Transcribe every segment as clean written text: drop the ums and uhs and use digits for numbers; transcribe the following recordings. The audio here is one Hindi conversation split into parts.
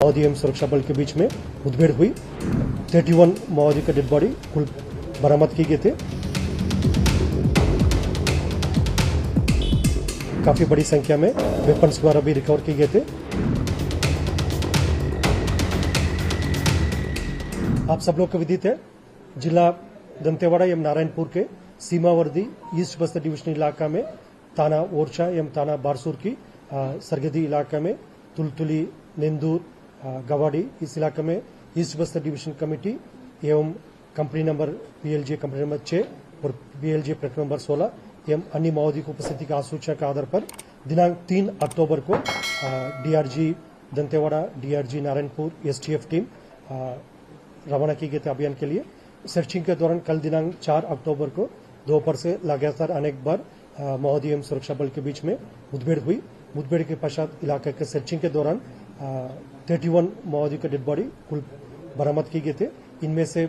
माओवादी एवं सुरक्षा बल के बीच में मुठभेड़ हुई। 31 माओवादी का डेड बॉडी कुल बरामद किए गए थे। काफी बड़ी संख्या में वेपन्स द्वारा भी रिकवर किए गए थे। आप सब लोग को विदित है, जिला दंतेवाड़ा एवं नारायणपुर के सीमावर्ती ईस्ट बस्तर डिवीजन इलाका में थाना ओरछा एवं थाना बारसूर की सरहदी इलाका में तुलतुली, नेंदूर, गवाड़ी, इस इलाके में ईस्ट बस्तर डिवीजन कमेटी एवं company number PLJ company number 6 और PLJ प्लेटफॉर्म नंबर 16 एवं अन्य माओवादी की उपस्थिति का सूचना के आधार पर दिनांक 3 अक्टूबर को DRG Dantewada, DRG Narayanpur STF team रवाना की गई थी अभियान के लिए। सर्चिंग के दौरान कल दिनांक 4 अक्टूबर को दोपहर से लगातार अनेक बार माओवादी एवं सुरक्षा बल के बीच में मुठभेड़ हुई। मुठभेड़ के पश्चात इलाके के सर्चिंग के दौरान 31 माओवादी का डेड बॉडी कुल बरामद किए गए थे। इनमें से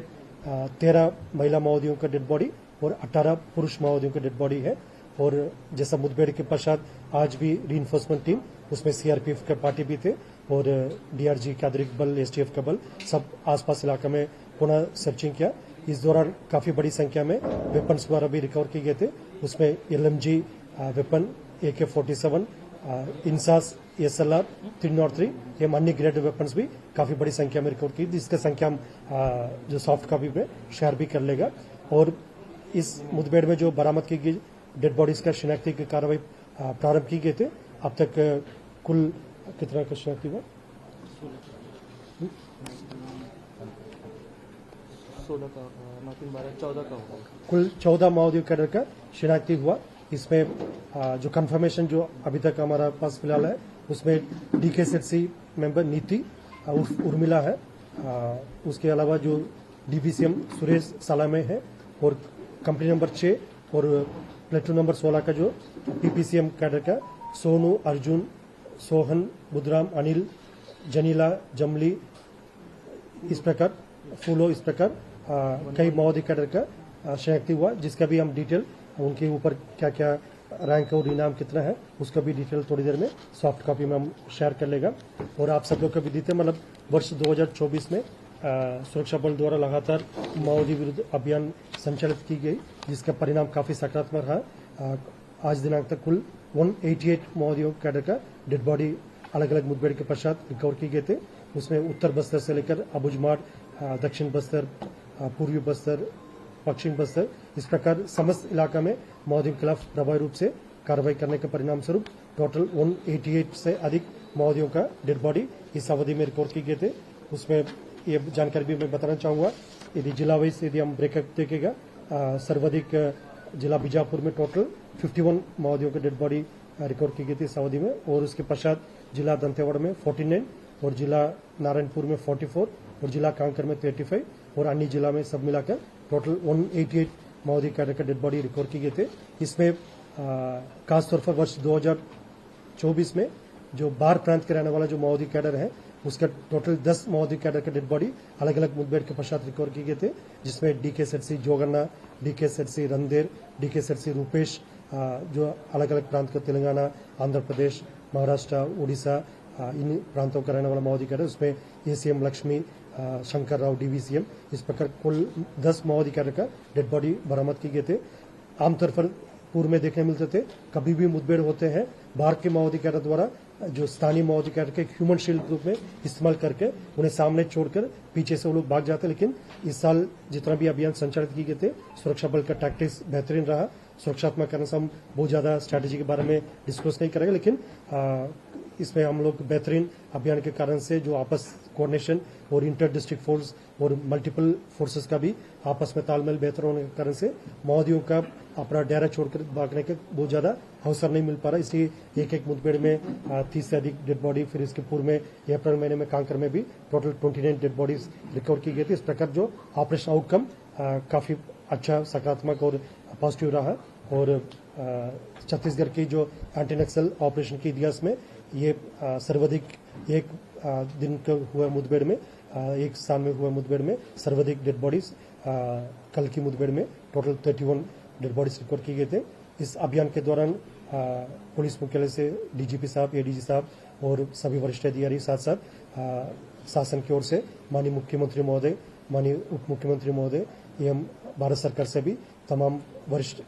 13 महिला माओवादियों का डेड बॉडी और 18 पुरुष माओवादियों का डेड बॉडी है। और जैसा मुठभेड़ के पश्चात आज भी रीइंफोर्समेंट टीम, उसमें CRPF के पार्टी भी थे और DRG का अतिरिक्त बल, STF का बल, सब आसपास इलाके में पुनः सर्चिंग किया। इस दौरान काफी बड़ी संख्या में वेपन्स द्वारा भी रिकवर किए गए थे। उसमें LMG weapon, AK-47, INSAS, SLR 303 एवं अन्य ग्रेड वेपन्स भी काफी बड़ी संख्या में रिकवर की, जिसका संख्या हम जो सॉफ्ट कॉपी में शेयर भी कर लेगा। और इस मुठभेड़ में जो बरामद की गई डेड बॉडीज का शिनाख्ती की कार्रवाई प्रारंभ की गई थे। अब तक कुल कितना का शिनाख्ती हुआ? 16 का, 9, 3, 12, 14 का होगा। कुल 14 माओवादी कैडर का शिनाख्ती हुआ। इसमें जो कंफर्मेशन जो अभी तक हमारा पास फिलहाल है, उसमें DKZC मेंबर नीति उर्मिला है। उसके अलावा जो DBCM सुरेश सालामे है और कंपनी नंबर 6 और प्लेटून नंबर 16 का जो PPCM कैडर का सोनू, अर्जुन, सोहन, बुधराम, अनिल, जनीला, जमली, इस प्रकार फूलो, इस प्रकार कई माओवादी कैडर का शिनाख्ती हुआ, जिसका भी हम डिटेल उनके ऊपर क्या क्या रैंक और इनाम कितना है उसका भी डिटेल थोड़ी देर में सॉफ्ट कॉपी में हम शेयर कर लेगा। और आप सब लोग को भी देते मतलब वर्ष 2024 में सुरक्षा बल द्वारा लगातार माओवादी विरुद्ध अभियान संचालित की गई, जिसका परिणाम काफी सकारात्मक रहा। आज दिनांक तक कुल 188 माओवादियों कैडर का डेड बॉडी अलग अलग मुठभेड़ के पश्चात रिकवर किए गए थे। उसमें उत्तर बस्तर से लेकर अबुझमाड़, दक्षिण बस्तर, पूर्वी बस्तर, पश्चिम बस्तर, इस प्रकार समस्त इलाका में माओवादियों के खिलाफ प्रभावी रूप से कार्रवाई करने के परिणाम स्वरूप टोटल 188 से अधिक माओवादियों का डेड बॉडी इस अवधि में रिकॉर्ड किए गए थे। उसमें ये जानकारी भी मैं बताना चाहूंगा, यदि जिला वाइज यदि हम ब्रेकअप देखेगा, सर्वाधिक जिला बीजापुर में टोटल 51 माओवादियों का डेड बॉडी रिकॉर्ड की गई थी इस अवधि में। और उसके पश्चात जिला दंतेवाड़ा में 49 और जिला नारायणपुर में 44 और जिला कांकर में 35 और अन्य जिला में सब मिलाकर टोटल 188 माओवादी कैडर का डेड बॉडी रिकॉर्ड किए गए थे। इसमें खासतौर पर वर्ष 2024 में जो बाहर प्रांत के रहने वाला जो माओवादी कैडर है, उसका टोटल 10 माओवादी कैडर का डेड बॉडी अलग अलग मुठभेड़ के पश्चात रिकवर किए गए थे, जिसमें DKZC जोगन्ना, DKZC रंदेर, DKZC रूपेश, जो अलग अलग प्रांत के तेलंगाना, आंध्र प्रदेश, महाराष्ट्र, उड़ीसा, इन प्रांतों का रहने वाला माओवादी कैडर, उसमें ACM लक्ष्मी, शंकर राव, DVCM, इस प्रकार कुल 10 माओवादी कैडर का डेड बॉडी बरामद किए गए थे। आमतौर पर पूर्व में देखने मिलते थे, कभी भी मुठभेड़ होते हैं बाहर के माओवादी कैडर द्वारा जो स्थानीय माओवादी कैडर के ह्यूमन शील्ड ग्रुप में इस्तेमाल करके उन्हें सामने छोड़कर पीछे से वो लोग भाग जाते। लेकिन इस साल जितना भी अभियान संचालित किए गए थे, सुरक्षा बल का टैक्टिक्स बेहतरीन रहा। सुरक्षात्मक कारण से हम बहुत ज्यादा स्ट्रैटेजी के बारे में डिस्कस नहीं करेंगे, लेकिन इसमें हम लोग बेहतरीन अभियान के कारण से जो आपस कोऑर्डिनेशन और इंटर डिस्ट्रिक्ट फोर्स और मल्टीपल फोर्सेस का भी आपस में तालमेल बेहतर होने के कारण से माओवादियों का अपना डेरा छोड़कर भागने का बहुत ज्यादा अवसर नहीं मिल पा रहा। इसलिए एक एक मुठभेड़ में 30 से अधिक डेड बॉडी, फिर इसके पूर्व में अप्रैल महीने में कांकर में भी टोटल 29 डेड बॉडीज रिकवर की गई थी। इस प्रकार जो ऑपरेशन आउटकम काफी अच्छा, सकारात्मक और पॉजिटिव रहा। और छत्तीसगढ़ की जो एंटी नक्सल ऑपरेशन के इतिहास में ये सर्वाधिक एक दिन का हुआ मुठभेड़ में, एक स्थान में हुआ मुठभेड़ में सर्वाधिक डेड बॉडीज कल की मुठभेड़ में टोटल 31 डेड बॉडीज रिकवर की गए थे। इस अभियान के दौरान पुलिस मुख्यालय से डीजीपी साहब, एडीजी साहब और सभी वरिष्ठ अधिकारी साथ साथ शासन की ओर से माननीय मुख्यमंत्री महोदय, माननीय उप मुख्यमंत्री महोदय एवं भारत सरकार से भी तमाम वरिष्ठ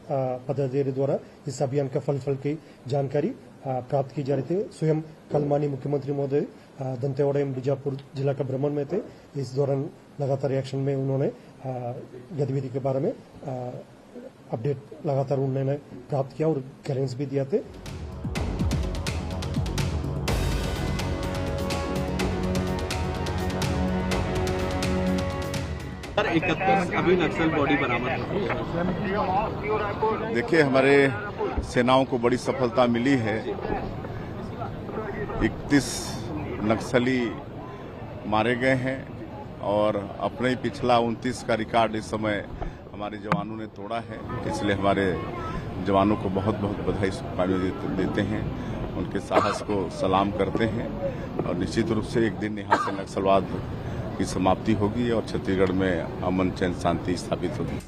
पदाधिकारी द्वारा इस अभियान का फल की जानकारी प्राप्त की जा रही थी। स्वयं कल माननीय मुख्यमंत्री महोदय दंतेवाड़ा एवं बीजापुर जिला का भ्रमण में थे। इस दौरान लगातार रिएक्शन में उन्होंने गतिविधि के बारे में अपडेट लगातार उन्होंने प्राप्त किया और गाइडेंस भी दिया थे। सर 31 अभी नक्सल बॉडी बरामद हुई है। देखिए, हमारे सेनाओं को बड़ी सफलता मिली है। 31 नक्सली मारे गए हैं और अपने ही पिछला 29 का रिकॉर्ड इस समय हमारे जवानों ने तोड़ा है। इसलिए हमारे जवानों को बहुत बहुत बधाई शुभकामनाएं देते हैं, उनके साहस को सलाम करते हैं और निश्चित रूप से एक दिन यहाँ से नक्सलवाद की समाप्ति होगी और छत्तीसगढ़ में अमन चैन शांति स्थापित होगी।